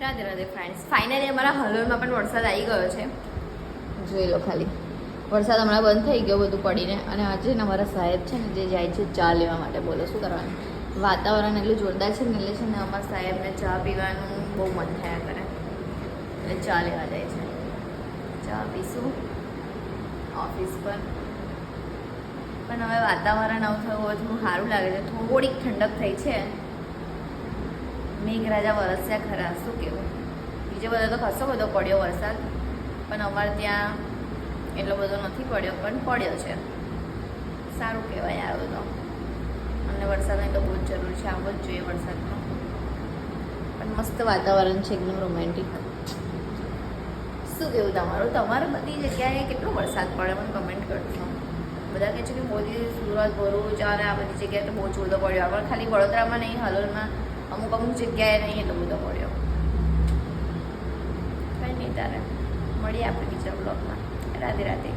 Radhe Radhe friends, finally અમારા હલોલમાં પણ વરસાદ આવી ગયો છે. જોઈ લો ખાલી, વરસાદ હમણાં બંધ થઈ ગયો બધું પડીને. અને આજે ને અમારા સાહેબ છે ને જે જાય છે ચા લેવા માટે. બોલો શું કરવાનું, વાતાવરણ એટલું જોરદાર છે ને, એટલે છે ને અમારા સાહેબને ચા પીવાનું બહુ મન થયા કરે, એટલે ચા લેવા જાય છે. ચા પીશું ઓફિસ પર. પણ હવે વાતાવરણ આવું થયું હોય થોડું સારું લાગે છે, થોડીક ઠંડક થઈ છે. મેઘરાજા વરસ્યા ખરા, શું કહેવું. બીજે બધો તો ખાસો બધો પડ્યો વરસાદ, પણ અમારે ત્યાં એટલો બધો નથી પડ્યો, પણ પડ્યો છે. સારું કહેવાય આ બધો. અને વરસાદની તો બહુ જ જરૂર છે, આવવો જ જોઈએ વરસાદનો. પણ મસ્ત વાતાવરણ છે, એકદમ રોમેન્ટિક. શું કહેવું તમારું, તમારે બધી જગ્યાએ કેટલો વરસાદ પડે મને કમેન્ટ કરજો. બધા કહે છે કે મોદી સુરત ભરૂચ અને આ બધી જગ્યાએ તો બહુ જ બધો પડ્યો, પણ ખાલી વડોદરામાં નહીં, હાલોલમાં અમુક જગ્યાએ નહીં એટલો બધો પડ્યો. કંઈ નહીં, તારે મળીએ આપણે બીજા બ્લોગમાં. રાધે રાધે.